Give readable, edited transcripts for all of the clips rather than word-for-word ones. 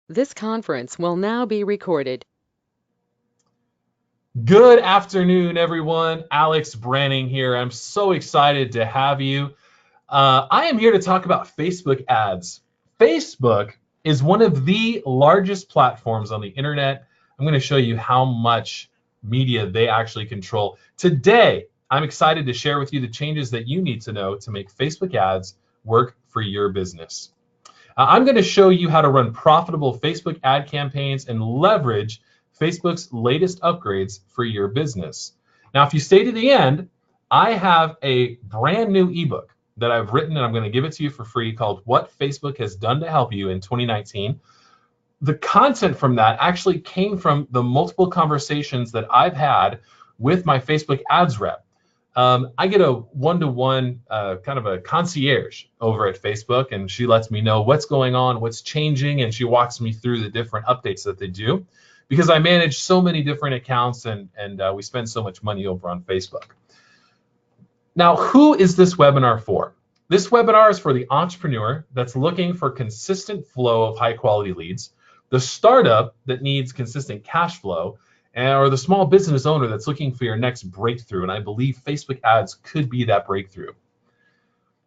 This conference will now be recorded. Good afternoon, everyone. Alex Branning here. I'm so excited to have you. I am here to talk about Facebook ads. Facebook is one of the largest platforms on the internet. I'm going to show you how much media they actually control. Today, I'm excited to share with you the changes that you need to know to make Facebook ads work for your business. I'm going to show you how to run profitable Facebook ad campaigns and leverage Facebook's latest upgrades for your business. Now, if you stay to the end, I have a brand new ebook that I've written, and I'm going to give it to you for free, called What Facebook Has Done to Help You in 2019. The content from that actually came from the multiple conversations that I've had with my Facebook ads rep. I get a one-to-one kind of a concierge over at Facebook, and she lets me know what's going on, what's changing, and she walks me through the different updates that they do, because I manage so many different accounts and we spend so much money over on Facebook. Now, who is this webinar for? This webinar is for the entrepreneur that's looking for consistent flow of high-quality leads, the startup that needs consistent cash flow, or the small business owner that's looking for your next breakthrough. And I believe Facebook ads could be that breakthrough.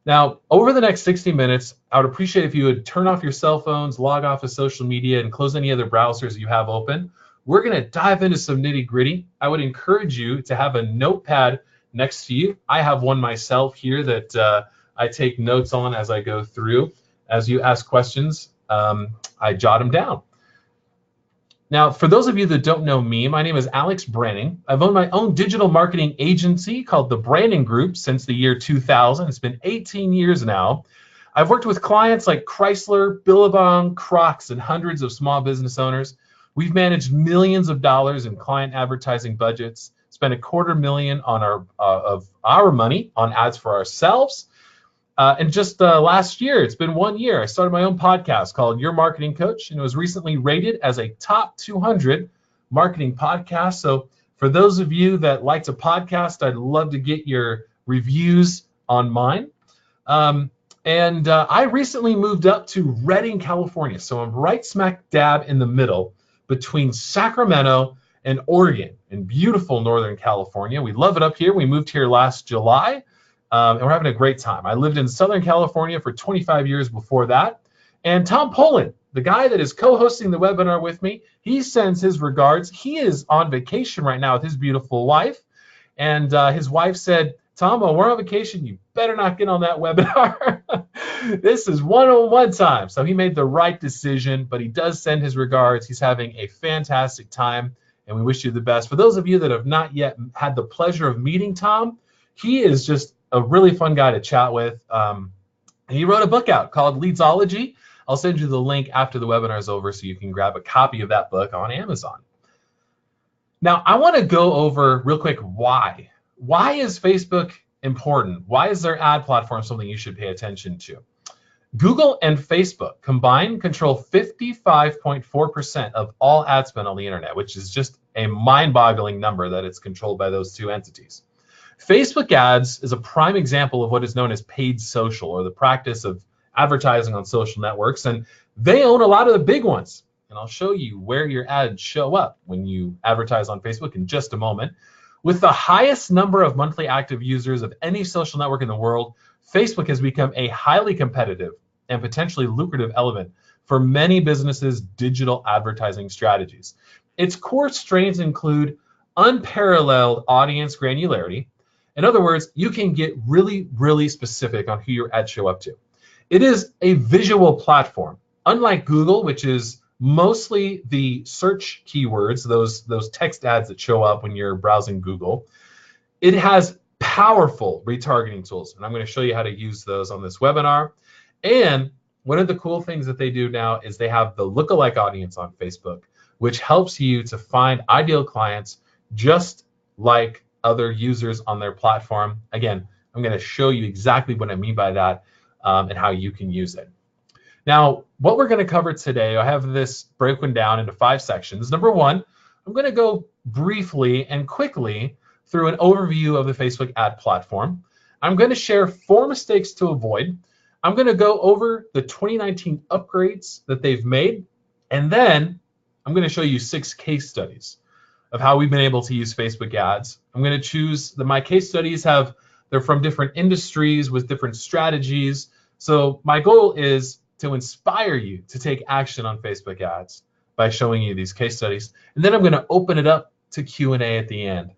Now, over the next 60 minutes, I would appreciate if you would turn off your cell phones, log off of social media, and close any other browsers you have open. We're going to dive into some nitty gritty. I would encourage you to have a notepad next to you. I have one myself here that I take notes on as I go through. As you ask questions, I jot them down. Now, for those of you that don't know me, my name is Alex Branning. I've owned my own digital marketing agency called The Branding Group since the year 2000. It's been 18 years now. I've worked with clients like Chrysler, Billabong, Crocs, and hundreds of small business owners. We've managed millions of dollars in client advertising budgets, spent $250,000 on of our money on ads for ourselves. And just last year, it's been 1 year, I started my own podcast called Your Marketing Coach, and it was recently rated as a top 200 marketing podcast. So for those of you that like to podcast, I'd love to get your reviews on mine. I recently moved up to Redding, California. So I'm right smack dab in the middle between Sacramento and Oregon in beautiful Northern California. We love it up here. We moved here last July. And we're having a great time. I lived in Southern California for 25 years before that. And Tom Pollan, the guy that is co-hosting the webinar with me, he sends his regards. He is on vacation right now with his beautiful wife. And his wife said, Tom, while we're on vacation, you better not get on that webinar. This is one-on-one time. So he made the right decision, but he does send his regards. He's having a fantastic time, and we wish you the best. For those of you that have not yet had the pleasure of meeting Tom, he is just a really fun guy to chat with. He wrote a book out called Leadsology. I'll send you the link after the webinar is over so you can grab a copy of that book on Amazon. Now, I want to go over real quick why. Why is Facebook important? Why is their ad platform something you should pay attention to? Google and Facebook combined control 55.4% of all ad spend on the internet, which is just a mind-boggling number that it's controlled by those two entities. Facebook ads is a prime example of what is known as paid social, or the practice of advertising on social networks, and they own a lot of the big ones. And I'll show you where your ads show up when you advertise on Facebook in just a moment. With the highest number of monthly active users of any social network in the world, Facebook has become a highly competitive and potentially lucrative element for many businesses' digital advertising strategies. Its core strengths include unparalleled audience granularity. In other words, you can get really, really specific on who your ads show up to. It is a visual platform. Unlike Google, which is mostly the search keywords, those text ads that show up when you're browsing Google, it has powerful retargeting tools. And I'm going to show you how to use those on this webinar. And one of the cool things that they do now is they have the Lookalike Audience on Facebook, which helps you to find ideal clients just like other users on their platform. Again, I'm going to show you exactly what I mean by that and how you can use it. Now, what we're going to cover today, I have this broken down into 5 sections. Number 1, I'm going to go briefly and quickly through an overview of the Facebook ad platform. I'm going to share 4 mistakes to avoid. I'm going to go over the 2019 upgrades that they've made. And then I'm going to show you 6 case studies of how we've been able to use Facebook ads. I'm going to choose my case studies they're from different industries with different strategies. So my goal is to inspire you to take action on Facebook ads by showing you these case studies. And then I'm going to open it up to Q&A at the end.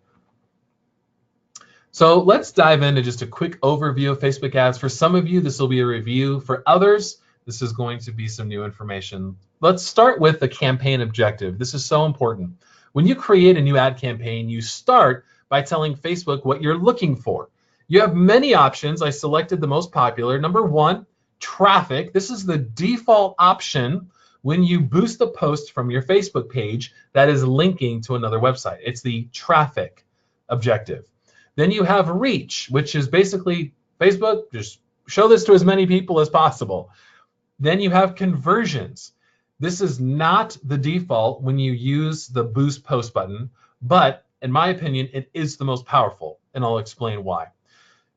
So let's dive into just a quick overview of Facebook ads. For some of you, this will be a review. For others, this is going to be some new information. Let's start with the campaign objective. This is so important. When you create a new ad campaign, you start by telling Facebook what you're looking for. You have many options. I selected the most popular. Number 1, traffic. This is the default option when you boost a post from your Facebook page that is linking to another website. It's the traffic objective. Then you have reach, which is basically Facebook, just show this to as many people as possible. Then you have conversions. This is not the default when you use the boost post button, but in my opinion, it is the most powerful, and I'll explain why.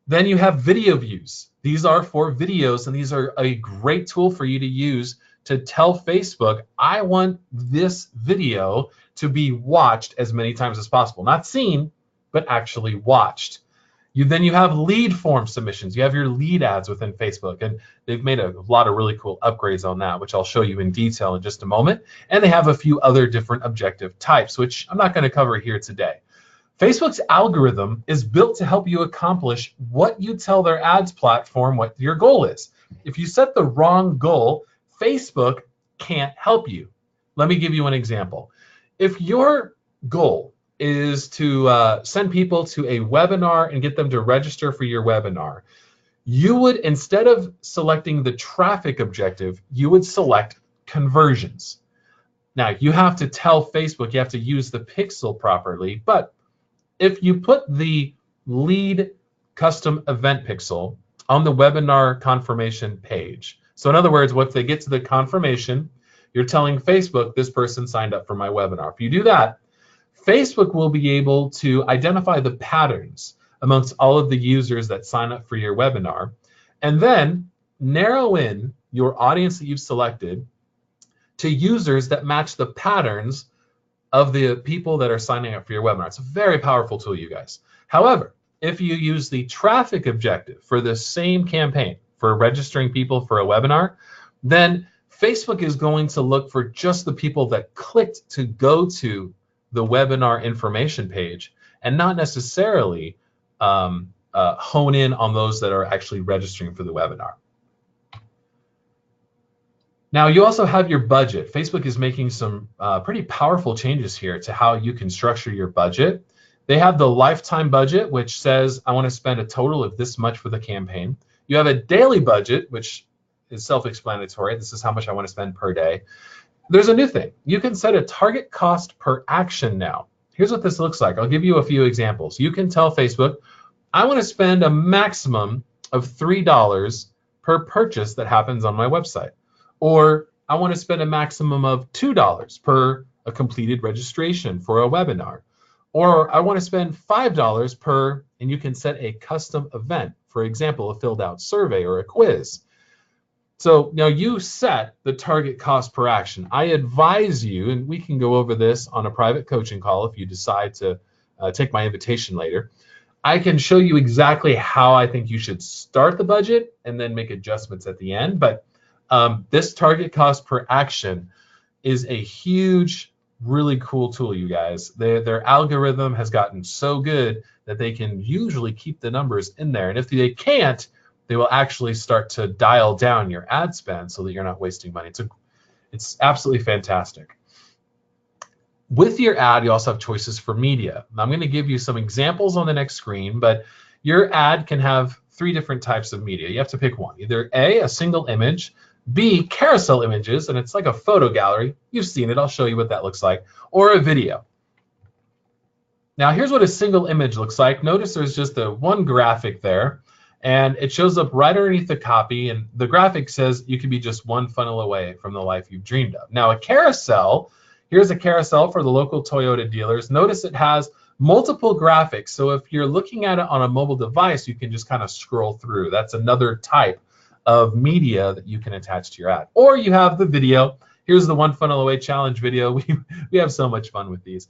Then you have video views. These are for videos, and these are a great tool for you to use to tell Facebook, I want this video to be watched as many times as possible. Not seen, but actually watched. Then you have lead form submissions. You have your lead ads within Facebook, and they've made a lot of really cool upgrades on that, which I'll show you in detail in just a moment. And they have a few other different objective types, which I'm not going to cover here today. Facebook's algorithm is built to help you accomplish what you tell their ads platform what your goal is. If you set the wrong goal, Facebook can't help you. Let me give you an example. If your goal is to send people to a webinar and get them to register for your webinar, you would, instead of selecting the traffic objective, you would select conversions. Now, you have to tell Facebook, you have to use the pixel properly, but if you put the lead custom event pixel on the webinar confirmation page, so in other words, once they get to the confirmation, you're telling Facebook this person signed up for my webinar. If you do that, Facebook will be able to identify the patterns amongst all of the users that sign up for your webinar, and then narrow in your audience that you've selected to users that match the patterns of the people that are signing up for your webinar. It's a very powerful tool, you guys. However, if you use the traffic objective for the same campaign for registering people for a webinar, then Facebook is going to look for just the people that clicked to go to the webinar information page and not necessarily hone in on those that are actually registering for the webinar. Now, you also have your budget. Facebook is making some pretty powerful changes here to how you can structure your budget. They have the lifetime budget, which says, I want to spend a total of this much for the campaign. You have a daily budget, which is self-explanatory. This is how much I want to spend per day. There's a new thing. You can set a target cost per action now. Here's what this looks like. I'll give you a few examples. You can tell Facebook, I want to spend a maximum of $3 per purchase that happens on my website. Or I want to spend a maximum of $2 per a completed registration for a webinar. Or I want to spend $5 per, and you can set a custom event, for example, a filled out survey or a quiz. So now you set the target cost per action. I advise you, and we can go over this on a private coaching call if you decide to take my invitation later. I can show you exactly how I think you should start the budget and then make adjustments at the end. But this target cost per action is a huge, really cool tool, you guys. Their algorithm has gotten so good that they can usually keep the numbers in there. And if they can't, they will actually start to dial down your ad spend so that you're not wasting money. It's absolutely fantastic. With your ad, you also have choices for media. Now, I'm going to give you some examples on the next screen, but your ad can have 3 different types of media. You have to pick one. Either A, a single image, B, carousel images, and it's like a photo gallery. You've seen it. I'll show you what that looks like. Or a video. Now, here's what a single image looks like. Notice there's just one graphic there, and it shows up right underneath the copy, and the graphic says you could be just one funnel away from the life you've dreamed of. Now, a carousel, here's a carousel for the local Toyota dealers. Notice it has multiple graphics, so if you're looking at it on a mobile device, you can just kind of scroll through. That's another type of media that you can attach to your ad. Or you have the video. here's the one funnel away challenge video. We have so much fun with these.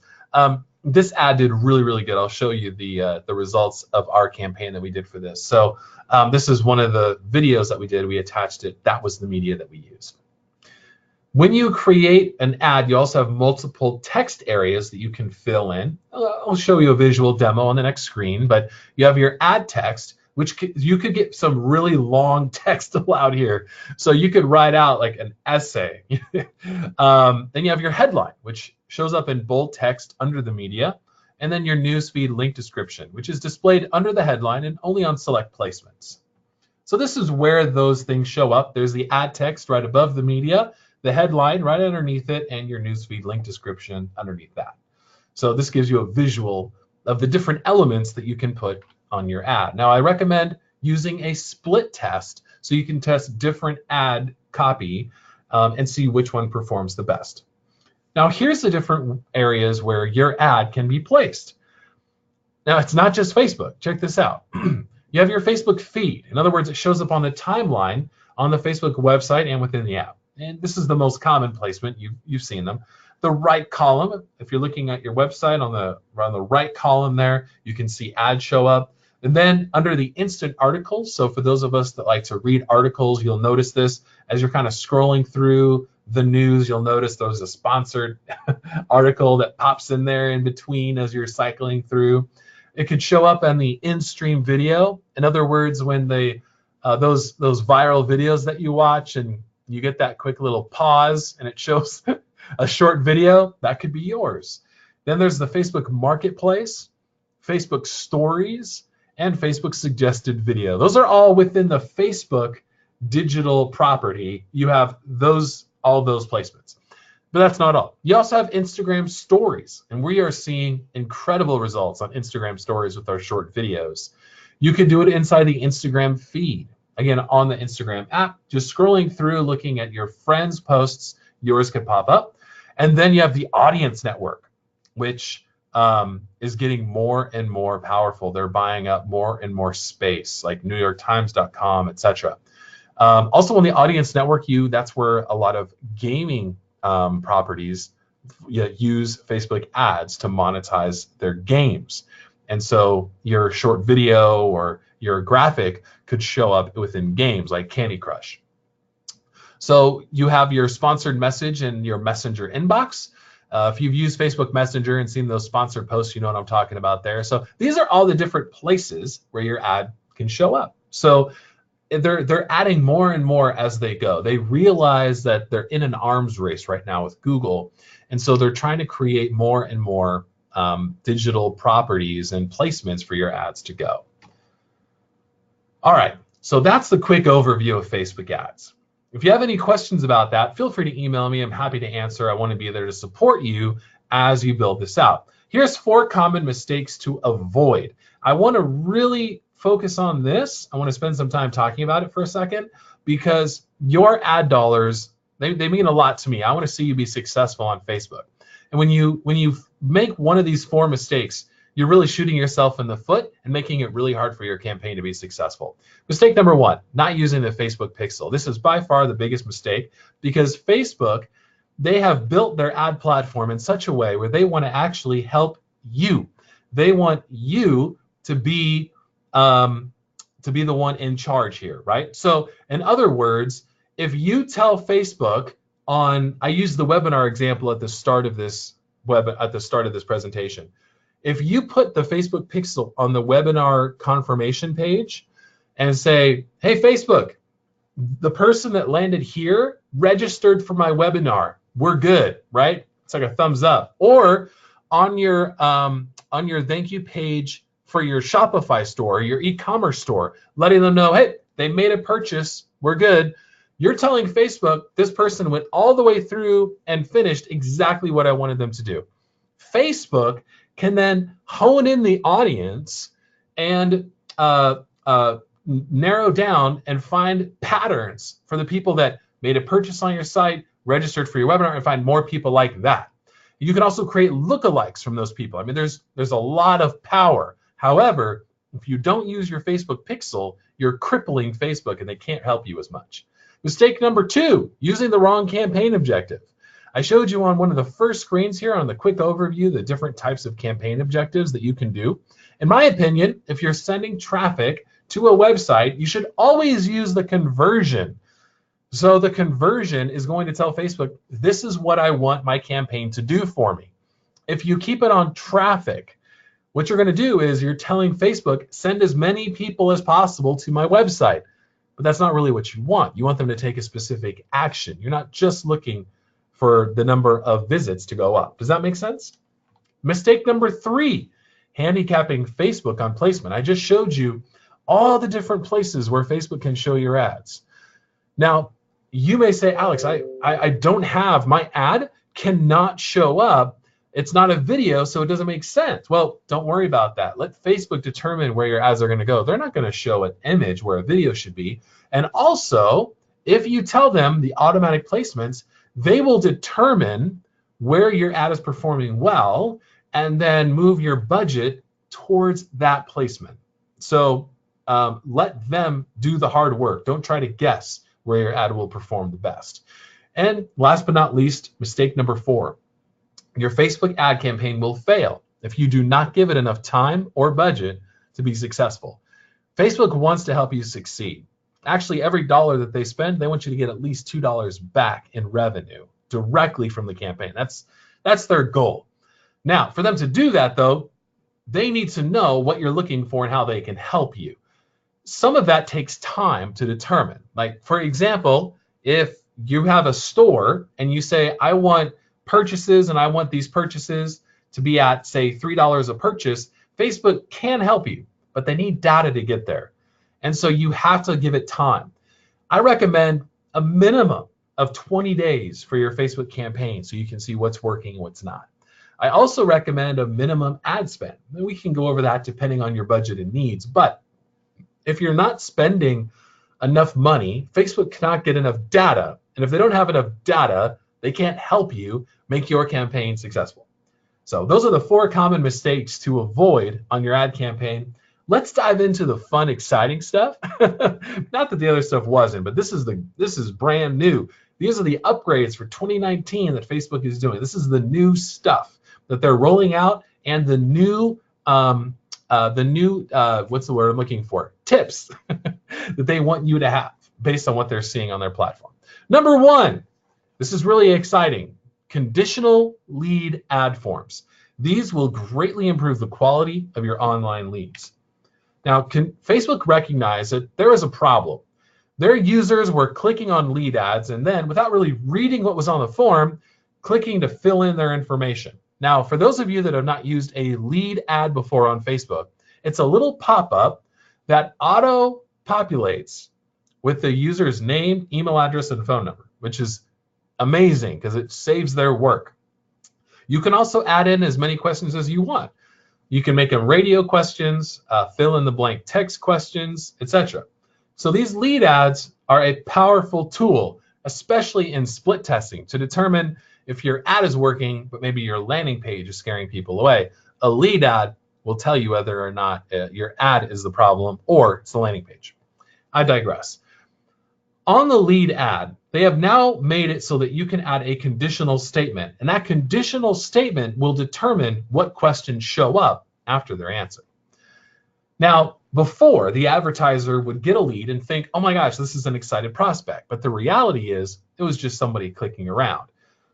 This ad did really, really good. I'll show you the results of our campaign that we did for this. So this is one of the videos that we did. We attached it. That was the media that we used. When you create an ad, you also have multiple text areas that you can fill in. I'll show you a visual demo on the next screen, but you have your ad text, which you could get some really long text allowed here. So you could write out like an essay. Then you have your headline, which shows up in bold text under the media, and then your newsfeed link description, which is displayed under the headline and only on select placements. So this is where those things show up. There's the ad text right above the media, the headline right underneath it, and your newsfeed link description underneath that. So this gives you a visual of the different elements that you can put on your ad. Now, I recommend using a split test so you can test different ad copy and see which one performs the best. Now, here's the different areas where your ad can be placed. Now, it's not just Facebook. Check this out. You have your Facebook feed. In other words, it shows up on the timeline on the Facebook website and within the app. And this is the most common placement. You've seen them. The right column, if you're looking at your website, on the right column there, you can see ads show up. And then under the instant articles, so for those of us that like to read articles, you'll notice this as you're kind of scrolling through the news. You'll notice there's a sponsored article that pops in there in between as you're cycling through. It could show up on the in-stream video. In other words, when those viral videos that you watch and you get that quick little pause and it shows a short video, that could be yours. Then there's the Facebook Marketplace, Facebook Stories, and Facebook Suggested Video. Those are all within the Facebook digital property. You have all those placements. But that's not all. You also have Instagram Stories, and we are seeing incredible results on Instagram Stories with our short videos. You can do it inside the Instagram feed. Again, on the Instagram app, just scrolling through, looking at your friends' posts, yours could pop up. And then you have the Audience Network, which is getting more and more powerful. They're buying up more and more space, like NewYorkTimes.com, etc. Also on the Audience Network, that's where a lot of gaming properties use Facebook ads to monetize their games. And so your short video or your graphic could show up within games like Candy Crush. So you have your sponsored message in your Messenger inbox. If you've used Facebook Messenger and seen those sponsored posts, you know what I'm talking about there. So these are all the different places where your ad can show up. So they're adding more and more as they go. They realize that they're in an arms race right now with Google. And so they're trying to create more and more digital properties and placements for your ads to go. All right, so that's the quick overview of Facebook ads. If you have any questions about that, feel free to email me. I'm happy to answer. I want to be there to support you as you build this out. Here's 4 common mistakes to avoid. I want to really focus on this. I want to spend some time talking about it for a second because your ad dollars, they mean a lot to me. I want to see you be successful on Facebook. And when you make one of these 4 mistakes, you're really shooting yourself in the foot and making it really hard for your campaign to be successful. Mistake number 1, not using the Facebook pixel. This is by far the biggest mistake because Facebook, they have built their ad platform in such a way where they want to actually help you. They want you to be the one in charge here, right? So in other words, if you tell Facebook I used the webinar example at the start of this presentation. If you put the Facebook pixel on the webinar confirmation page and say, hey, Facebook, the person that landed here registered for my webinar, we're good, right? It's like a thumbs up. Or on your thank you page for your Shopify store, your e-commerce store, letting them know, hey, they made a purchase, we're good. You're telling Facebook this person went all the way through and finished exactly what I wanted them to do. Facebook can then hone in the audience and narrow down and find patterns for the people that made a purchase on your site, registered for your webinar, and find more people like that. You can also create lookalikes from those people. I mean, there's a lot of power. However, if you don't use your Facebook pixel, you're crippling Facebook and they can't help you as much. Mistake number 2, using the wrong campaign objective. I showed you on one of the first screens here on the quick overview the different types of campaign objectives that you can do. In my opinion, if you're sending traffic to a website, you should always use the conversion. So the conversion is going to tell Facebook, this is what I want my campaign to do for me. If you keep it on traffic, what you're going to do is you're telling Facebook, send as many people as possible to my website. But that's not really what you want. You want them to take a specific action. You're not just looking for the number of visits to go up. Does that make sense? Mistake number 3, handicapping Facebook on placement. I just showed you all the different places where Facebook can show your ads. Now, you may say, Alex, I don't have, my ad cannot show up. It's not a video, so it doesn't make sense. Well, don't worry about that. Let Facebook determine where your ads are going to go. They're not going to show an image where a video should be. And also, if you tell them the automatic placements, they will determine where your ad is performing well and then move your budget towards that placement. So let them do the hard work. Don't try to guess where your ad will perform the best. And last but not least, mistake number 4. Your Facebook ad campaign will fail if you do not give it enough time or budget to be successful. Facebook wants to help you succeed. Actually, every dollar that they spend, they want you to get at least $2 back in revenue directly from the campaign. That's their goal. Now, for them to do that, though, they need to know what you're looking for and how they can help you. Some of that takes time to determine. Like, for example, if you have a store and you say, I want purchases and I want these purchases to be at, say, $3 a purchase, Facebook can help you, but they need data to get there. And so you have to give it time. I recommend a minimum of 20 days for your Facebook campaign so you can see what's working and what's not. I also recommend a minimum ad spend. And we can go over that depending on your budget and needs. But if you're not spending enough money, Facebook cannot get enough data. And if they don't have enough data, they can't help you make your campaign successful. So those are the 4 common mistakes to avoid on your ad campaign. Let's dive into the fun, exciting stuff. Not that the other stuff wasn't, but this is brand new. These are the upgrades for 2019 that Facebook is doing. This is the new stuff that they're rolling out, and the new what's the word I'm looking for? Tips that they want you to have based on what they're seeing on their platform. Number 1, this is really exciting. Conditional lead ad forms. These will greatly improve the quality of your online leads. Now, Facebook recognized that there was a problem. Their users were clicking on lead ads and then, without really reading what was on the form, clicking to fill in their information. Now, for those of you that have not used a lead ad before on Facebook, it's a little pop-up that auto-populates with the user's name, email address, and phone number, which is amazing because it saves their work. You can also add in as many questions as you want. You can make them radio questions, fill in the blank text questions, etc. So these lead ads are a powerful tool, especially in split testing, to determine if your ad is working, but maybe your landing page is scaring people away. A lead ad will tell you whether or not your ad is the problem or it's the landing page. I digress. On the lead ad, they have now made it so that you can add a conditional statement, and that conditional statement will determine what questions show up after their answer. Now, before, the advertiser would get a lead and think, oh my gosh, this is an excited prospect. But the reality is it was just somebody clicking around.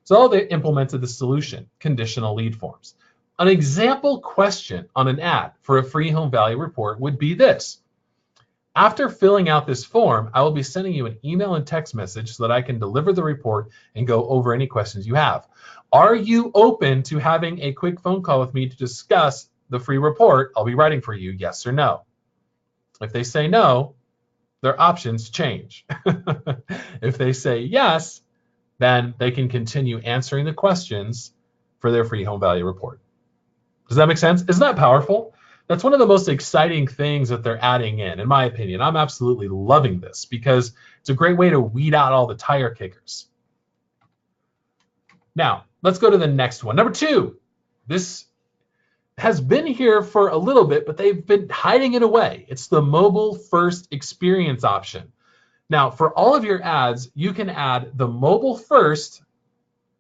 So they implemented the solution, conditional lead forms. An example question on an ad for a free home value report would be this. After filling out this form, I will be sending you an email and text message so that I can deliver the report and go over any questions you have. Are you open to having a quick phone call with me to discuss the free report I'll be writing for you, yes or no? If they say no, their options change. If they say yes, then they can continue answering the questions for their free home value report. Does that make sense? Isn't that powerful? That's one of the most exciting things that they're adding in my opinion. I'm absolutely loving this because it's a great way to weed out all the tire kickers. Now, let's go to the next one. Number 2, this has been here for a little bit, but they've been hiding it away. It's the mobile first experience option. Now, for all of your ads, you can add the mobile first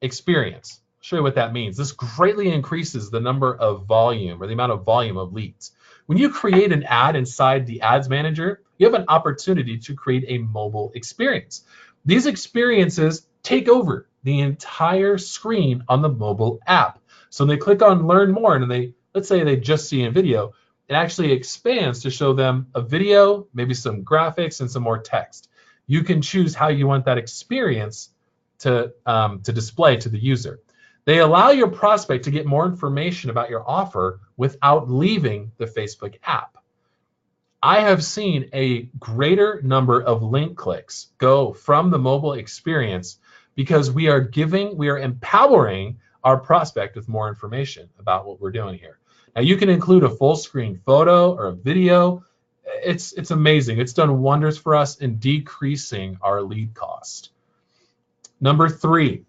experience. I'll show you what that means. This greatly increases the number of volume, or the amount of volume of leads. When you create an ad inside the Ads Manager, you have an opportunity to create a mobile experience. These experiences take over the entire screen on the mobile app. So when they click on Learn More, and let's say they just see a video, it actually expands to show them a video, maybe some graphics, and some more text. You can choose how you want that experience to display to the user. They allow your prospect to get more information about your offer without leaving the Facebook app. I have seen a greater number of link clicks go from the mobile experience because we are empowering our prospect with more information about what we're doing here. Now, you can include a full screen photo or a video. It's amazing. It's done wonders for us in decreasing our lead cost. Tip number three,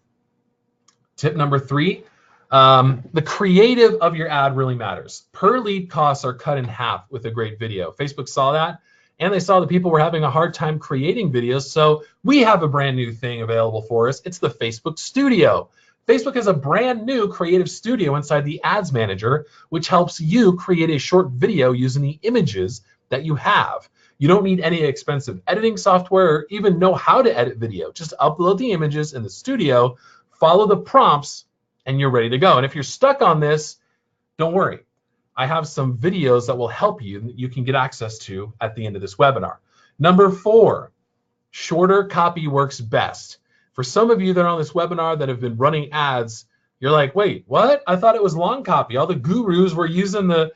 the creative of your ad really matters. Per lead costs are cut in half with a great video. Facebook saw that, and they saw that people were having a hard time creating videos, so we have a brand new thing available for us. It's the Facebook Studio. Facebook has a brand new creative studio inside the Ads Manager, which helps you create a short video using the images that you have. You don't need any expensive editing software or even know how to edit video. Just upload the images in the studio, follow the prompts, and you're ready to go. And if you're stuck on this, don't worry. I have some videos that will help you that you can get access to at the end of this webinar. Number 4, shorter copy works best. For some of you that are on this webinar that have been running ads, you're like, wait, what? I thought it was long copy. All the gurus were using the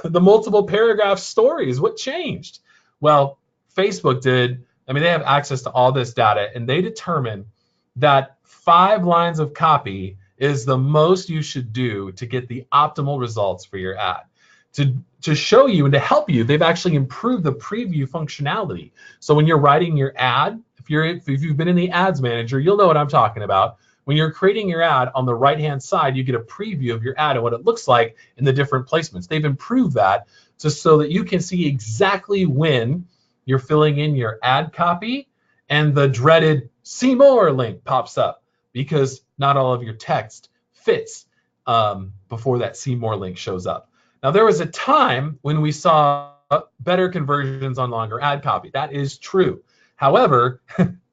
multiple paragraph stories. What changed? Well, Facebook did. I mean, they have access to all this data, and they determined that 5 lines of copy is the most you should do to get the optimal results for your ad. To show you and to help you, they've actually improved the preview functionality. So when you're writing your ad, if you've been in the Ads Manager, you'll know what I'm talking about. When you're creating your ad, on the right-hand side, you get a preview of your ad and what it looks like in the different placements. They've improved that just so that you can see exactly when you're filling in your ad copy and the dreaded see more link pops up, because not all of your text fits before that see more link shows up. Now, there was a time when we saw better conversions on longer ad copy. That is true. However,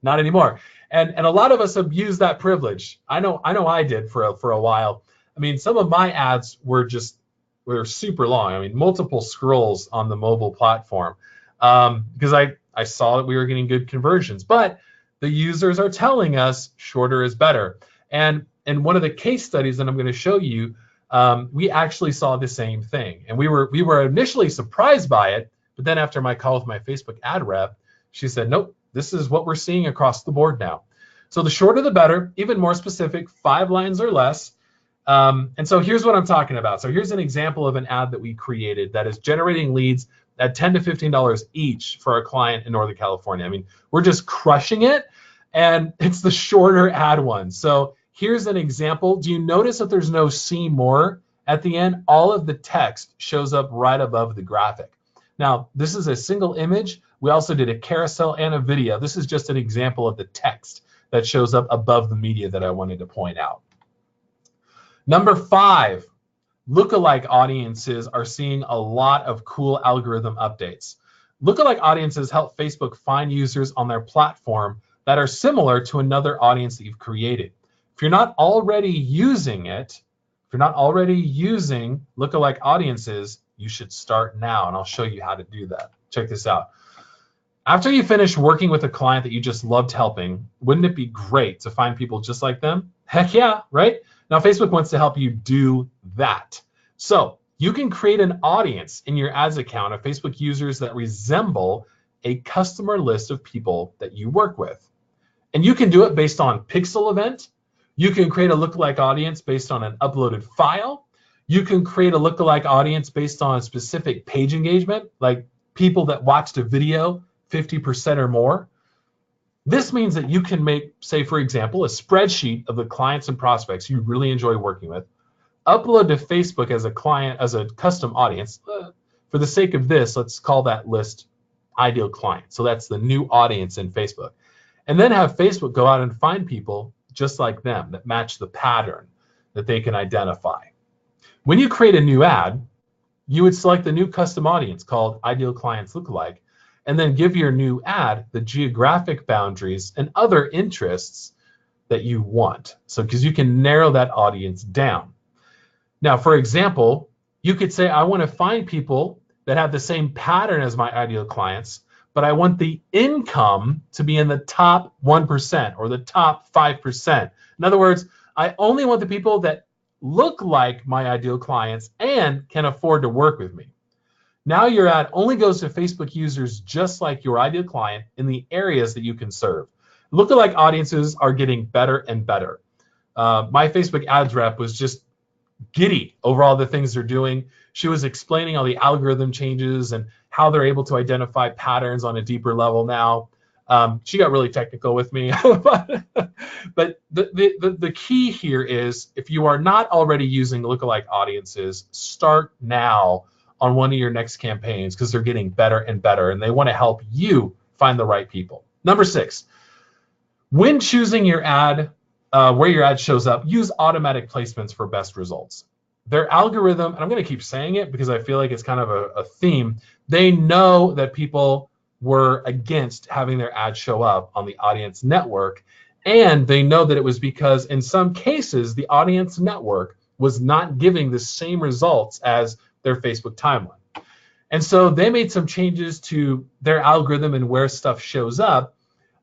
not anymore. And a lot of us have used that privilege. I know I did for a while. I mean, some of my ads were super long. I mean, multiple scrolls on the mobile platform because I saw that we were getting good conversions. But the users are telling us shorter is better. And in one of the case studies that I'm going to show you, we actually saw the same thing. And we were initially surprised by it, but then after my call with my Facebook ad rep, she said, nope, this is what we're seeing across the board now. So the shorter the better, even more specific, 5 lines or less. And so here's what I'm talking about. So here's an example of an ad that we created that is generating leads at $10 to $15 each for our client in Northern California. I mean, we're just crushing it, and it's the shorter ad one. So here's an example. Do you notice that there's no see more at the end? All of the text shows up right above the graphic. Now, this is a single image. We also did a carousel and a video. This is just an example of the text that shows up above the media that I wanted to point out. Number 5, lookalike audiences are seeing a lot of cool algorithm updates. Lookalike audiences help Facebook find users on their platform that are similar to another audience that you've created. If you're not already using it, if you're not already using lookalike audiences, you should start now, and I'll show you how to do that. Check this out. After you finish working with a client that you just loved helping, wouldn't it be great to find people just like them? Heck yeah, right? Now, Facebook wants to help you do that. So you can create an audience in your ads account of Facebook users that resemble a customer list of people that you work with. And you can do it based on pixel event. You can create a lookalike audience based on an uploaded file. You can create a lookalike audience based on specific page engagement, like people that watched a video 50% or more. This means that you can make, say, for example, a spreadsheet of the clients and prospects you really enjoy working with, upload to Facebook as a client, as a custom audience. For the sake of this, let's call that list ideal client. So that's the new audience in Facebook. And then have Facebook go out and find people just like them that match the pattern that they can identify. When you create a new ad, you would select the new custom audience called Ideal Clients Lookalike, and then give your new ad the geographic boundaries and other interests that you want. So because you can narrow that audience down. Now, for example, you could say, I want to find people that have the same pattern as my ideal clients, but I want the income to be in the top 1% or the top 5%. In other words, I only want the people that look like my ideal clients and can afford to work with me. Now your ad only goes to Facebook users just like your ideal client in the areas that you can serve. Lookalike audiences are getting better and better. My Facebook ads rep was just giddy over all the things they're doing. She was explaining all the algorithm changes and how they're able to identify patterns on a deeper level now. She got really technical with me. But the key here is, if you are not already using lookalike audiences, start now on one of your next campaigns, because they're getting better and better, and they want to help you find the right people. Number 6, when choosing your ad, where your ad shows up, use automatic placements for best results. Their algorithm, and I'm going to keep saying it because I feel like it's kind of a theme, they know that people were against having their ad show up on the audience network, and they know that it was because in some cases the audience network was not giving the same results as their Facebook timeline. And so they made some changes to their algorithm and where stuff shows up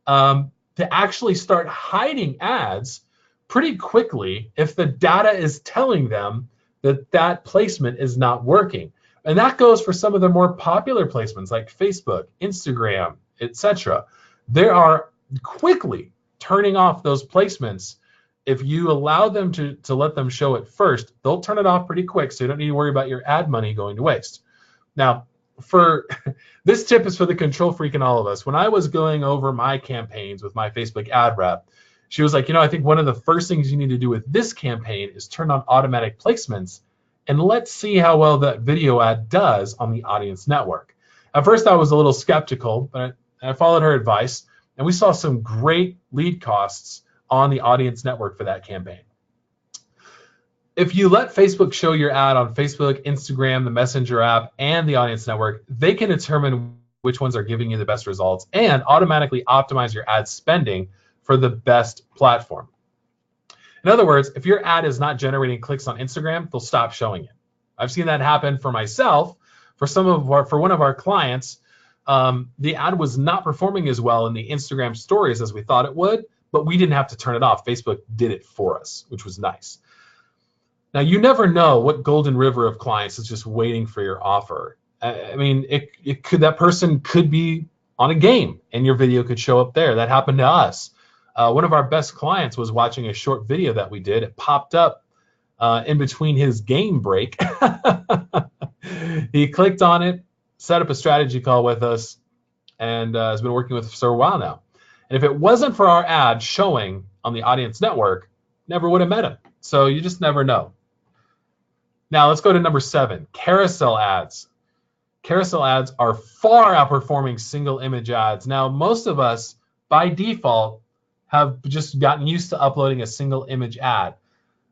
to actually start hiding ads pretty quickly if the data is telling them that that placement is not working. And that goes for some of the more popular placements like Facebook, Instagram, etc. They are quickly turning off those placements. If you allow them to let them show it first, they'll turn it off pretty quick, so you don't need to worry about your ad money going to waste. Now, for this tip is for the control freak in all of us. When I was going over my campaigns with my Facebook ad rep, she was like, I think one of the first things you need to do with this campaign is turn on automatic placements, and let's see how well that video ad does on the audience network. At first, I was a little skeptical, but I followed her advice, and we saw some great lead costs on the audience network for that campaign. If you let Facebook show your ad on Facebook, Instagram, the Messenger app, and the audience network, they can determine which ones are giving you the best results and automatically optimize your ad spending for the best platform. In other words, if your ad is not generating clicks on Instagram, they'll stop showing it. I've seen that happen for myself. For one of our clients, the ad was not performing as well in the Instagram stories as we thought it would, but we didn't have to turn it off. Facebook did it for us, which was nice. Now, you never know what golden river of clients is just waiting for your offer. I mean, that person could be on a game and your video could show up there. That happened to us. One of our best clients was watching a short video that we did. It popped up in between his game break. He clicked on it, set up a strategy call with us, and has been working with us for a while now. And if it wasn't for our ad showing on the audience network, never would have met him. So you just never know. Now let's go to number 7, carousel ads. Carousel ads are far outperforming single image ads. Now, most of us, by default, have just gotten used to uploading a single image ad.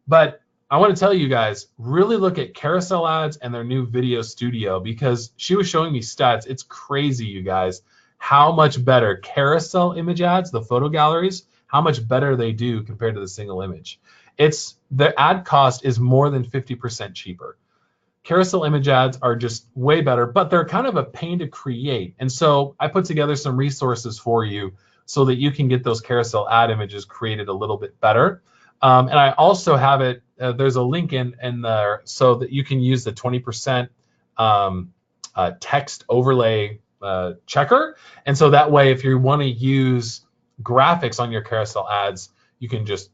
But I want to tell you guys, really look at carousel ads and their new video studio, because she was showing me stats. It's crazy, you guys, how much better carousel image ads, the photo galleries, how much better they do compared to the single image. The ad cost is more than 50% cheaper. Carousel image ads are just way better, but they're kind of a pain to create. And so I put together some resources for you so that you can get those carousel ad images created a little bit better. And I also have it, there's a link in there so that you can use the 20% text overlay checker. And so that way, if you want to use graphics on your carousel ads, you can just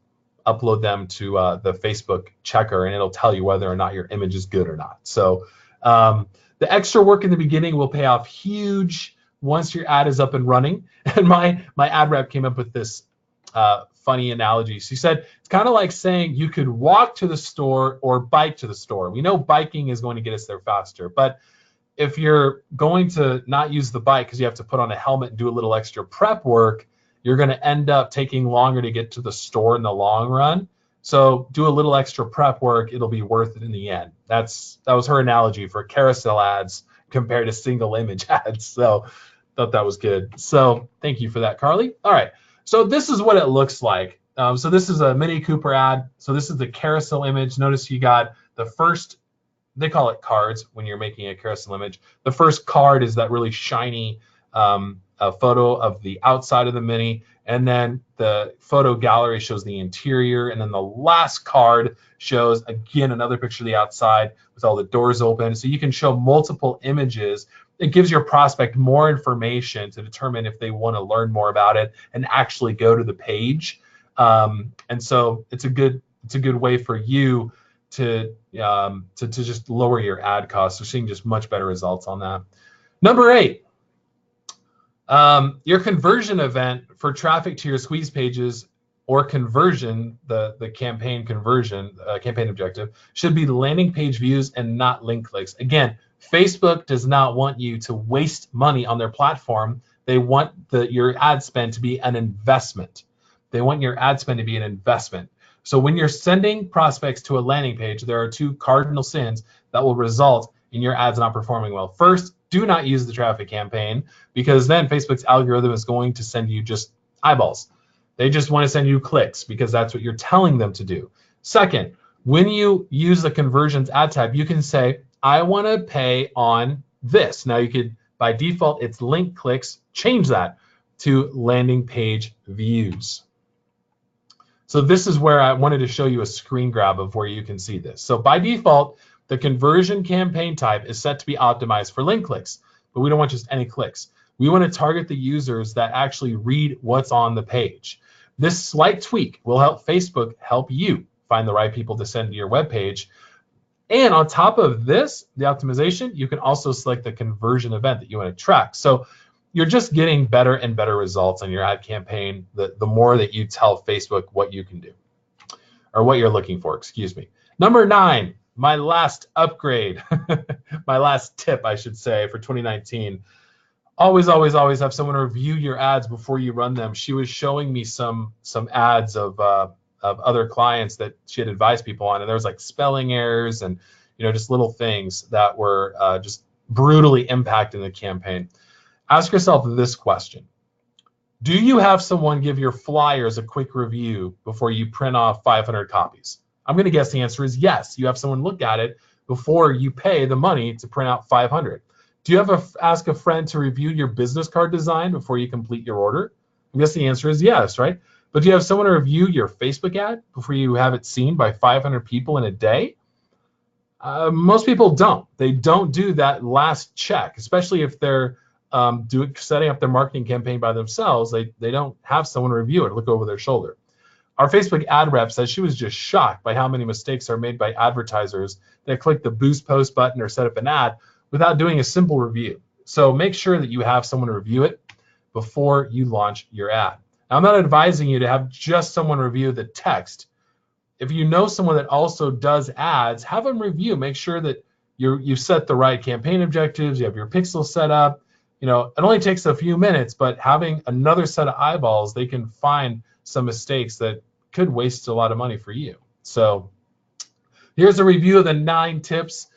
upload them to the Facebook checker, and it'll tell you whether or not your image is good or not. So the extra work in the beginning will pay off huge once your ad is up and running. And my ad rep came up with this funny analogy. She said, it's kind of like saying you could walk to the store or bike to the store. We know biking is going to get us there faster, but if you're going to not use the bike because you have to put on a helmet and do a little extra prep work, you're going to end up taking longer to get to the store in the long run. So do a little extra prep work. It'll be worth it in the end. That was her analogy for carousel ads compared to single image ads. So thought that was good. So thank you for that, Carly. All right. So this is what it looks like. So this is a Mini Cooper ad. So this is the carousel image. Notice you got the first, they call it cards when you're making a carousel image. The first card is that really shiny a photo of the outside of the Mini, and then the photo gallery shows the interior, and then the last card shows, again, another picture of the outside with all the doors open. So you can show multiple images. It gives your prospect more information to determine if they want to learn more about it and actually go to the page. And so it's a good way for you to just lower your ad costs. We're seeing just much better results on that. Number 8. Your conversion event for traffic to your squeeze pages or conversion, the campaign conversion, campaign objective, should be landing page views and not link clicks. Again, Facebook does not want you to waste money on their platform. They want your ad spend to be an investment. They want your ad spend to be an investment. So when you're sending prospects to a landing page, there are 2 cardinal sins that will result in your ads not performing well. First, do not use the traffic campaign, because then Facebook's algorithm is going to send you just eyeballs. They just want to send you clicks because that's what you're telling them to do. Second, when you use the conversions ad type, you can say, I want to pay on this. Now you could, by default, it's link clicks, change that to landing page views. So this is where I wanted to show you a screen grab of where you can see this. So by default, the conversion campaign type is set to be optimized for link clicks, but we don't want just any clicks. We want to target the users that actually read what's on the page. This slight tweak will help Facebook help you find the right people to send to your web page. And on top of this, the optimization, you can also select the conversion event that you want to track. So you're just getting better and better results on your ad campaign the more that you tell Facebook what you can do, or what you're looking for, excuse me. Number 9, my last upgrade, my last tip, I should say, for 2019. Always have someone review your ads before you run them. She was showing me some ads of other clients that she had advised people on, and there was like spelling errors and just little things that were just brutally impacting the campaign. Ask yourself this question. Do you have someone give your flyers a quick review before you print off 500 copies? I'm going to guess the answer is yes. You have someone look at it before you pay the money to print out 500. Do you ask a friend to review your business card design before you complete your order? I guess the answer is yes, right? But do you have someone to review your Facebook ad before you have it seen by 500 people in a day? Most people don't. They don't do that last check, especially if they're setting up their marketing campaign by themselves. They don't have someone review it, look over their shoulder. Our Facebook ad rep says she was just shocked by how many mistakes are made by advertisers that click the boost post button or set up an ad without doing a simple review. So make sure that you have someone review it before you launch your ad. Now, I'm not advising you to have just someone review the text. If you know someone that also does ads, have them review. Make sure that you set the right campaign objectives, you have your pixels set up. It only takes a few minutes, but having another set of eyeballs, they can find some mistakes that could waste a lot of money for you. So here's a review of the 9 tips.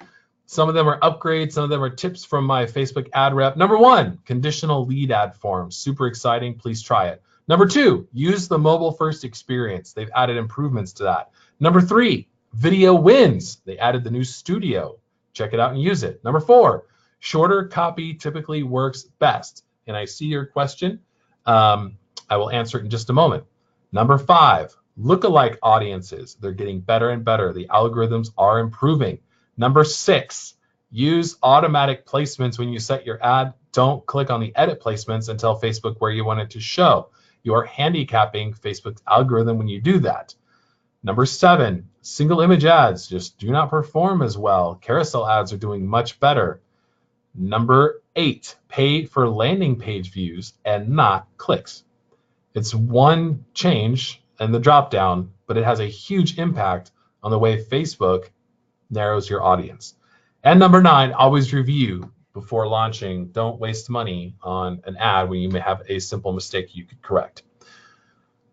Some of them are upgrades, some of them are tips from my Facebook ad rep. Number 1, conditional lead ad form. Super exciting, please try it. Number 2, use the mobile first experience. They've added improvements to that. Number 3, video wins. They added the new studio. Check it out and use it. Number 4, shorter copy typically works best. And I see your question. I will answer it in just a moment. Number 5, lookalike audiences. They're getting better and better. The algorithms are improving. Number 6, use automatic placements when you set your ad. Don't click on the edit placements and tell Facebook where you want it to show. You are handicapping Facebook's algorithm when you do that. Number 7, single image ads just do not perform as well. Carousel ads are doing much better. Number 8, pay for landing page views and not clicks. It's one change in the drop down, but it has a huge impact on the way Facebook narrows your audience. And number 9, always review before launching. Don't waste money on an ad when you may have a simple mistake you could correct.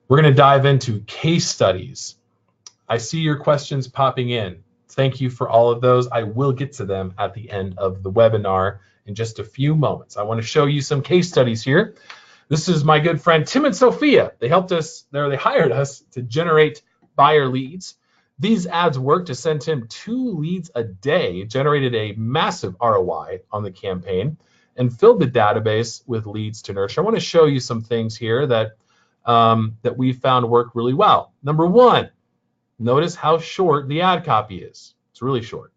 We're going to dive into case studies. I see your questions popping in. Thank you for all of those. I will get to them at the end of the webinar in just a few moments. I want to show you some case studies here. This is my good friend Tim and Sophia. They helped us, they hired us to generate buyer leads. These ads worked to send Tim 2 leads a day, generated a massive ROI on the campaign, and filled the database with leads to nurture. I want to show you some things here that we found work really well. Number 1, notice how short the ad copy is. It's really short.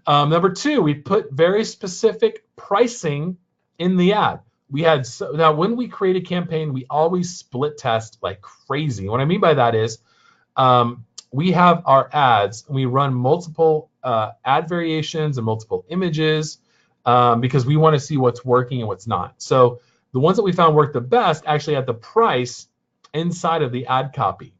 Number 2, we put very specific pricing in the ad. Now when we create a campaign, we always split test like crazy. What I mean by that is we have our ads, and we run multiple ad variations and multiple images because we want to see what's working and what's not. So the ones that we found worked the best actually had the price inside of the ad copy.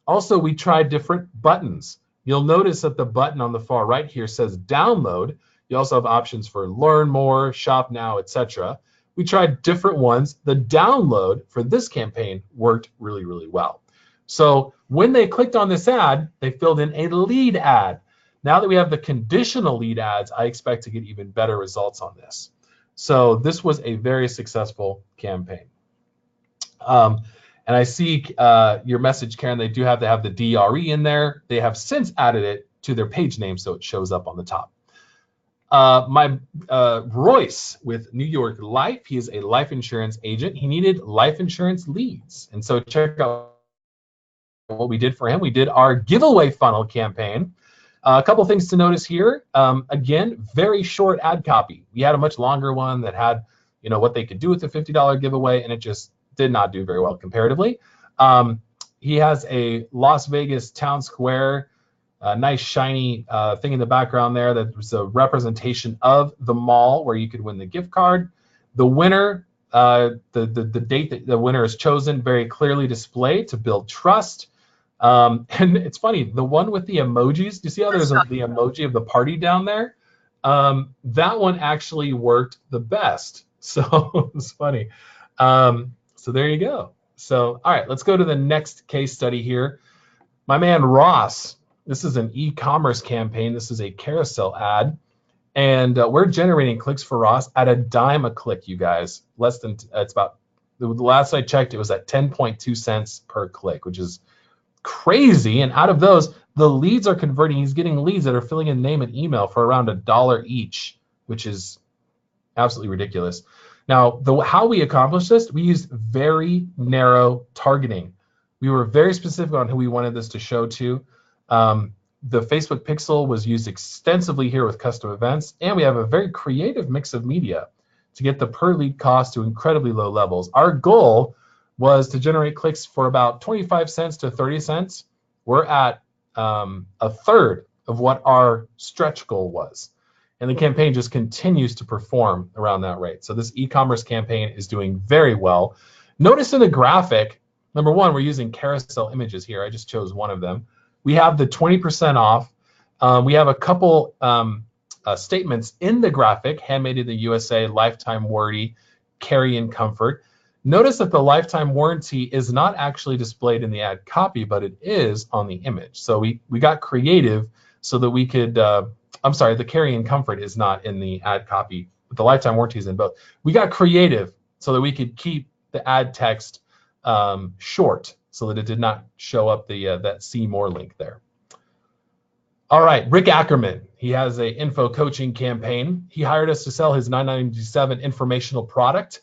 Also, we tried different buttons. You'll notice that the button on the far right here says download. You also have options for learn more, shop now, etc. We tried different ones. The download for this campaign worked really, really well. So when they clicked on this ad, they filled in a lead ad. Now that we have the conditional lead ads, I expect to get even better results on this. So this was a very successful campaign. And I see your message, Karen. They do have to have the DRE in there. They have since added it to their page name so it shows up on the top. Royce with New York Life, he is a life insurance agent. He needed life insurance leads. And so check out what we did for him. We did our giveaway funnel campaign. A couple things to notice here. Again, very short ad copy. We had a much longer one that had, what they could do with the $50 giveaway, and it just did not do very well comparatively. He has a Las Vegas town square, nice shiny thing in the background there that was a representation of the mall where you could win the gift card. The winner, the date that the winner is chosen, very clearly displayed to build trust. And it's funny, the one with the emojis, do you see how there's the emoji of the party down there? That one actually worked the best. So it's funny. So there you go. So, all right, let's go to the next case study here. My man Ross, this is an e-commerce campaign. This is a carousel ad. And we're generating clicks for Ross at a dime a click, you guys. It's about, the last I checked, it was at 10.2 cents per click, which is crazy. And out of those, the leads are converting. He's getting leads that are filling in name and email for around $1 each, which is absolutely ridiculous. Now, how we accomplished this, we used very narrow targeting. We were very specific on who we wanted this to show to. The Facebook pixel was used extensively here with custom events, and we have a very creative mix of media to get the per lead cost to incredibly low levels. Our goal was to generate clicks for about 25 cents to 30 cents. We're at a third of what our stretch goal was. And the campaign just continues to perform around that rate. So this e-commerce campaign is doing very well. Notice in the graphic, number 1, we're using carousel images here. I just chose one of them. We have the 20% off. We have a couple statements in the graphic, handmade in the USA, lifetime warranty, carry in comfort. Notice that the lifetime warranty is not actually displayed in the ad copy, but it is on the image. So we got creative so that we could, I'm sorry, the carry in comfort is not in the ad copy, but the lifetime warranty is in both. We got creative so that we could keep the ad text short so that it did not show up that see more link there. All right, Rick Ackerman, he has a info coaching campaign. He hired us to sell his $9.97 informational product.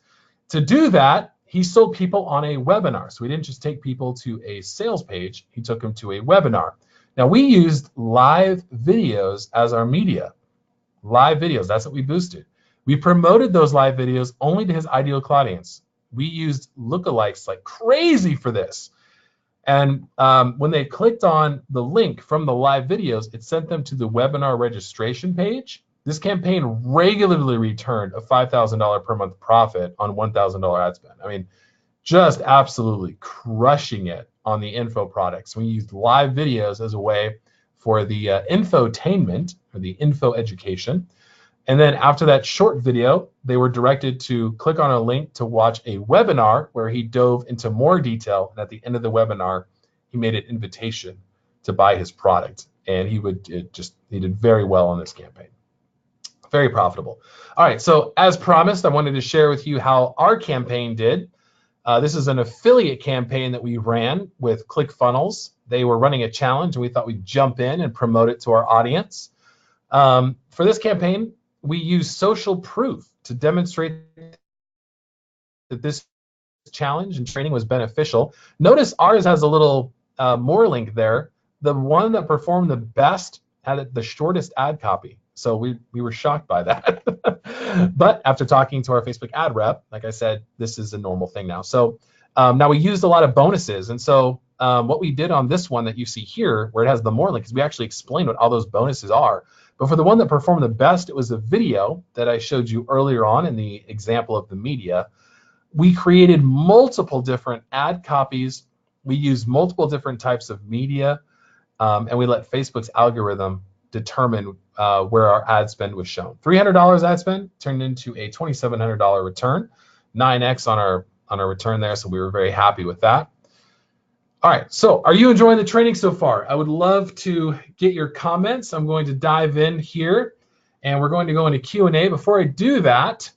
To do that, he sold people on a webinar. So we didn't just take people to a sales page, he took them to a webinar. Now we used live videos as our media. Live videos, that's what we boosted. We promoted those live videos only to his ideal audience. We used lookalikes like crazy for this. And when they clicked on the link from the live videos, it sent them to the webinar registration page. This campaign regularly returned a $5,000 per month profit on $1,000 ad spend. I mean, just absolutely crushing it on the info products. We used live videos as a way for the infotainment or the info education. And then after that short video, they were directed to click on a link to watch a webinar where he dove into more detail. And at the end of the webinar, he made an invitation to buy his product. And he did very well on this campaign. Very profitable. All right, so as promised, I wanted to share with you how our campaign did. This is an affiliate campaign that we ran with ClickFunnels. They were running a challenge, and we thought we'd jump in and promote it to our audience. For this campaign, we used social proof to demonstrate that this challenge and training was beneficial. Notice ours has a little more link there. The one that performed the best had the shortest ad copy. So we were shocked by that. But after talking to our Facebook ad rep, like I said, this is a normal thing now. So now we used a lot of bonuses. And so what we did on this one that you see here, where it has the more link, is we actually explained what all those bonuses are. But for the one that performed the best, it was a video that I showed you earlier on in the example of the media. We created multiple different ad copies. We used multiple different types of media. And we let Facebook's algorithm determine where our ad spend was shown. $300 ad spend turned into a $2,700 return, 9x on our return there. So we were very happy with that. All right, so are you enjoying the training so far? I would love to get your comments. I'm going to dive in here, and we're going to go into Q&A. Before I do that,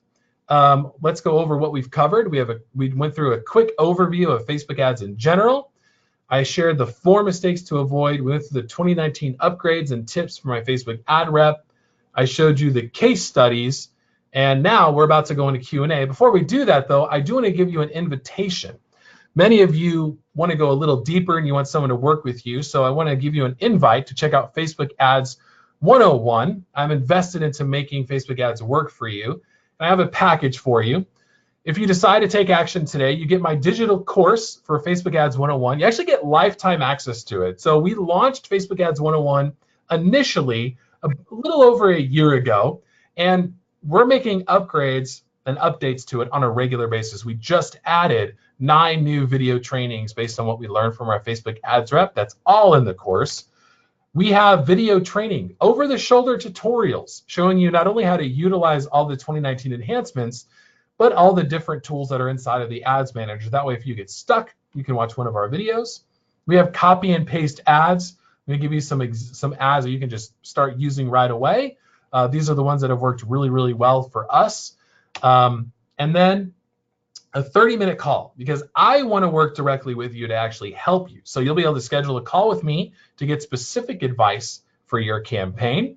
let's go over what we've covered. We went through a quick overview of Facebook ads in general. I shared the 4 mistakes to avoid. We went through the 2019 upgrades and tips for my Facebook ad rep. I showed you the case studies, and now we're about to go into Q&A. Before we do that, though, I do want to give you an invitation. Many of you want to go a little deeper and you want someone to work with you, so I want to give you an invite to check out Facebook Ads 101. I'm invested into making Facebook ads work for you, and I have a package for you. If you decide to take action today, you get my digital course for Facebook Ads 101. You actually get lifetime access to it. So we launched Facebook Ads 101 initially a little over a year ago, and we're making upgrades and updates to it on a regular basis. We just added 9 new video trainings based on what we learned from our Facebook ads rep. That's all in the course. We have video training, over-the-shoulder tutorials showing you not only how to utilize all the 2019 enhancements, but all the different tools that are inside of the Ads Manager. That way, if you get stuck, you can watch one of our videos. We have copy and paste ads. I'm going to give you some ads that you can just start using right away. These are the ones that have worked really, really well for us. And then a 30-minute call, because I want to work directly with you to actually help you. So you'll be able to schedule a call with me to get specific advice for your campaign.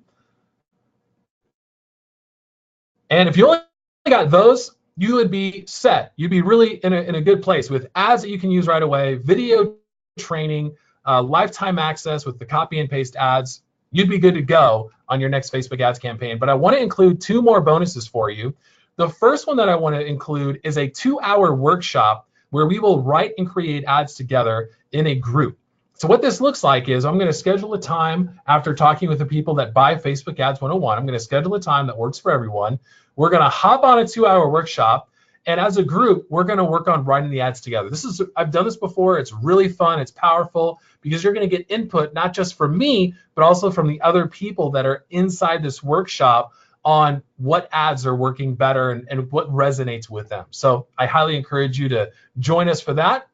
And if you only got those, you would be set. You'd be really in a good place with ads that you can use right away, video training, lifetime access with the copy and paste ads. You'd be good to go on your next Facebook ads campaign. But I want to include 2 more bonuses for you. The first one that I want to include is a 2-hour workshop where we will write and create ads together in a group. So what this looks like is I'm going to schedule a time after talking with the people that buy Facebook Ads 101. I'm going to schedule a time that works for everyone. We're going to hop on a 2-hour workshop, and as a group, we're going to work on writing the ads together. I've done this before. It's really fun. It's powerful because you're going to get input not just from me, but also from the other people that are inside this workshop on what ads are working better and what resonates with them. So I highly encourage you to join us for that.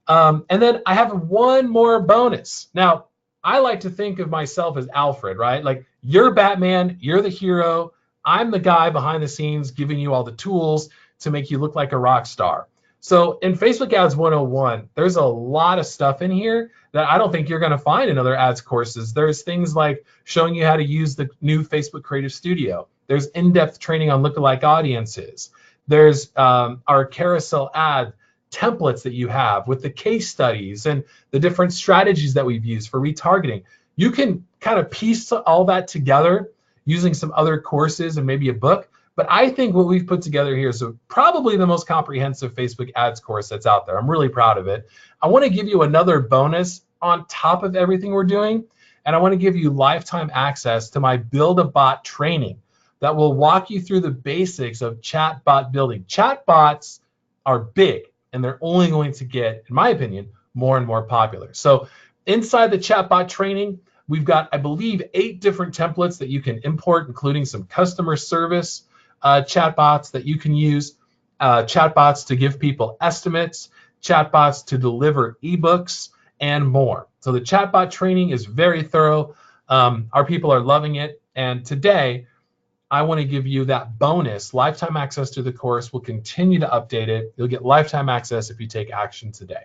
And then I have one more bonus. Now, I like to think of myself as Alfred, right? Like, you're Batman, you're the hero. I'm the guy behind the scenes giving you all the tools to make you look like a rock star. So in Facebook Ads 101, there's a lot of stuff in here that I don't think you're going to find in other ads courses. There's things like showing you how to use the new Facebook Creative Studio. There's in-depth training on Lookalike Audiences. There's our Carousel Ad templates that you have with the case studies and the different strategies that we've used for retargeting. You can kind of piece all that together using some other courses and maybe a book. But I think what we've put together here is probably the most comprehensive Facebook ads course that's out there. I'm really proud of it. I want to give you another bonus on top of everything we're doing, and I want to give you lifetime access to my Build a Bot training that will walk you through the basics of chatbot building. Chatbots are big, and they're only going to get, in my opinion, more and more popular. So inside the chatbot training, We've got, I believe, 8 different templates that you can import, including some customer service chatbots that you can use, chatbots to give people estimates, chatbots to deliver ebooks, and more. So the chatbot training is very thorough. Our people are loving it. And today, I want to give you that bonus, lifetime access to the course. We'll continue to update it. You'll get lifetime access if you take action today.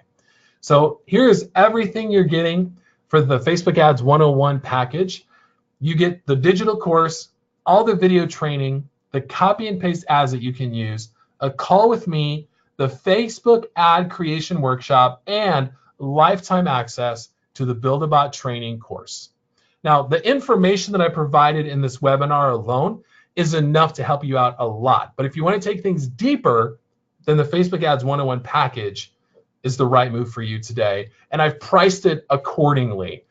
So here's everything you're getting for the Facebook Ads 101 package. You get the digital course, all the video training, the copy and paste ads that you can use, a call with me, the Facebook ad creation workshop, and lifetime access to the Build a Bot training course. Now, the information that I provided in this webinar alone is enough to help you out a lot. But if you want to take things deeper, then the Facebook Ads 101 package is the right move for you today. And I've priced it accordingly.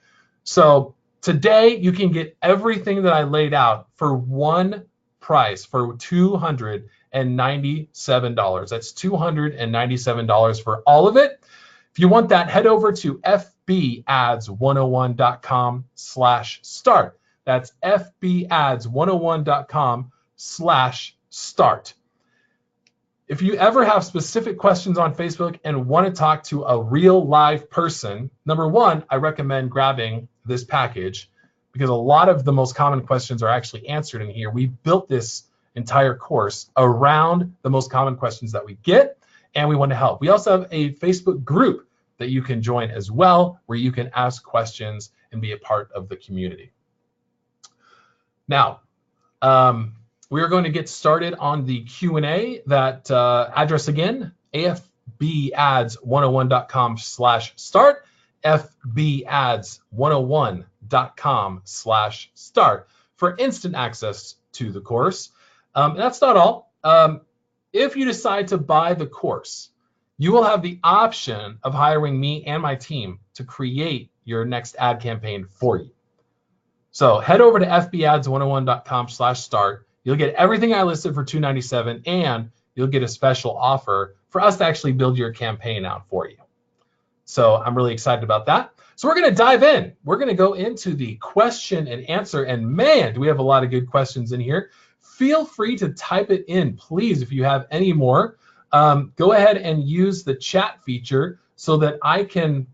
So today you can get everything that I laid out for one price, for $297. That's $297 for all of it. If you want that, head over to fbads101.com/start. That's fbads101.com/start. If you ever have specific questions on Facebook and want to talk to a real live person, number one, I recommend grabbing this package because a lot of the most common questions are actually answered in here. We built this entire course around the most common questions that we get, and we want to help. We also have a Facebook group that you can join as well, where you can ask questions and be a part of the community. Now, we are going to get started on the Q&A. That address again, fbads101.com/start, fbads101.com/start for instant access to the course. That's not all. If you decide to buy the course, you will have the option of hiring me and my team to create your next ad campaign for you. So head over to fbads101.com/start. You'll get everything I listed for $297, and you'll get a special offer for us to actually build your campaign out for you. So I'm really excited about that. So we're going to dive in. We're going to go into the question and answer. And man, do we have a lot of good questions in here. Feel free to type it in, please, if you have any more. Go ahead and use the chat feature so that I can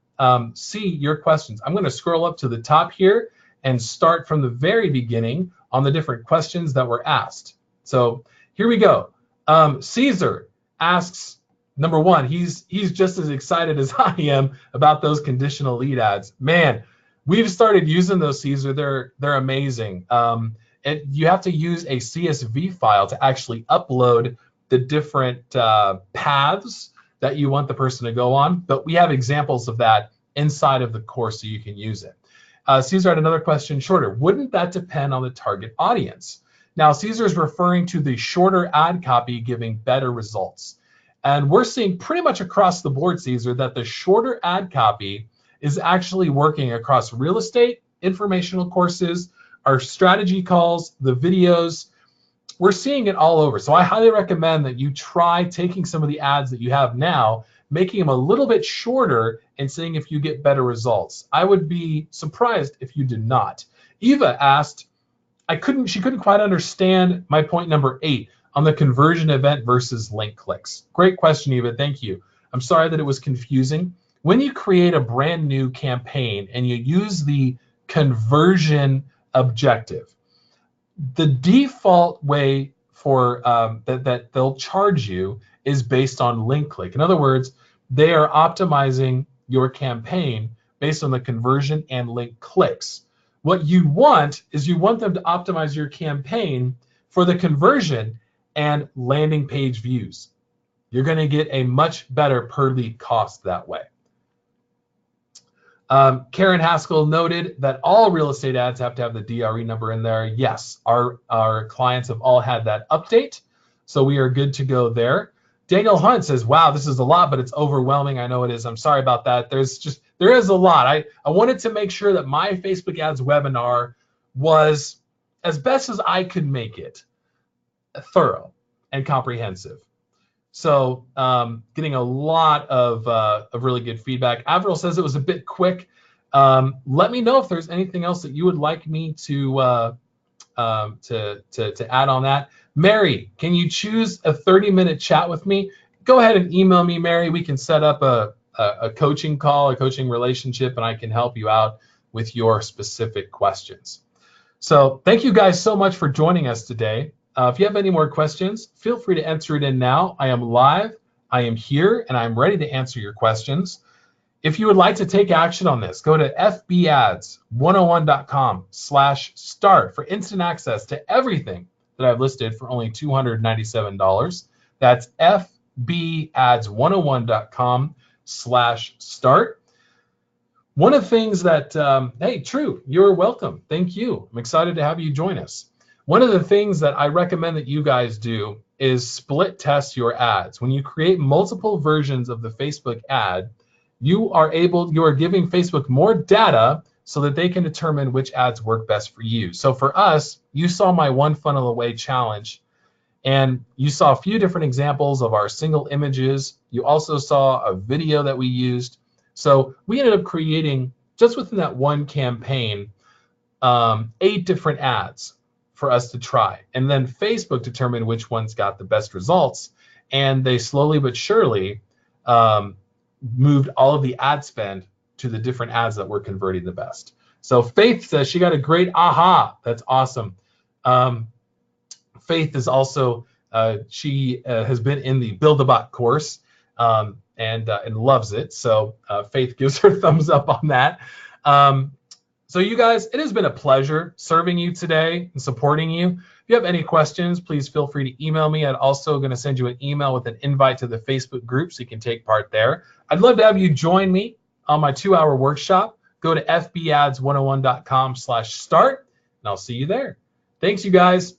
see your questions. I'm going to scroll up to the top here and start from the very beginning on the different questions that were asked. So here we go. Caesar asks, number one, he's just as excited as I am about those conditional lead ads. Man, we've started using those, Caesar. They're amazing. You have to use a CSV file to actually upload the different paths that you want the person to go on. But we have examples of that inside of the course so you can use it. Caesar had another question, shorter. Wouldn't that depend on the target audience? Now, Caesar is referring to the shorter ad copy giving better results. And we're seeing pretty much across the board, Caesar, that the shorter ad copy is actually working across real estate, informational courses, our strategy calls, the videos. We're seeing it all over. So I highly recommend that you try taking some of the ads that you have now, making them a little bit shorter and seeing if you get better results. I would be surprised if you did not. Eva asked, she couldn't quite understand my point number 8 on the conversion event versus link clicks. Great question, Eva, thank you. I'm sorry that it was confusing. When you create a brand new campaign and you use the conversion objective, the default way for that they'll charge you is based on link click. In other words, they are optimizing your campaign based on the conversion and link clicks. What you want is you want them to optimize your campaign for the conversion and landing page views. You're going to get a much better per lead cost that way. Karen Haskell noted that all real estate ads have to have the DRE number in there. Yes, our clients have all had that update, so we are good to go there. Daniel Hunt says, wow, this is a lot, but it's overwhelming. I know it is. I'm sorry about that. There is a lot. I wanted to make sure that my Facebook ads webinar was, as best as I could make it, thorough and comprehensive. So getting a lot of really good feedback. Avril says it was a bit quick. Let me know if there's anything else that you would like me to add on that. Mary, can you choose a 30-minute chat with me? Go ahead and email me, Mary. We can set up a coaching call, a coaching relationship, and I can help you out with your specific questions. So thank you guys so much for joining us today. If you have any more questions, feel free to enter it in now. I am live, I am here, and I'm ready to answer your questions. If you would like to take action on this, go to fbads101.com/start for instant access to everything that I've listed for only $297. That's fbads101.com/start. One of the things that, hey, True, you're welcome. Thank you. I'm excited to have you join us. One of the things that I recommend that you guys do is split test your ads. When you create multiple versions of the Facebook ad, you are giving Facebook more data so that they can determine which ads work best for you. So for us, you saw my one funnel away challenge, and you saw a few different examples of our single images. You also saw a video that we used. So we ended up creating, just within that one campaign, 8 different ads for us to try. And then Facebook determined which ones got the best results, and they slowly but surely moved all of the ad spend to the different ads that were converting the best. So Faith says she got a great aha. That's awesome. Faith is also, she has been in the Build a Bot course and loves it. So Faith gives her thumbs up on that. So you guys, it has been a pleasure serving you today and supporting you. If you have any questions, please feel free to email me. I'm also going to send you an email with an invite to the Facebook group so you can take part there. I'd love to have you join me on my 2-hour workshop. Go to fbads101.com/start, and I'll see you there. Thanks, you guys.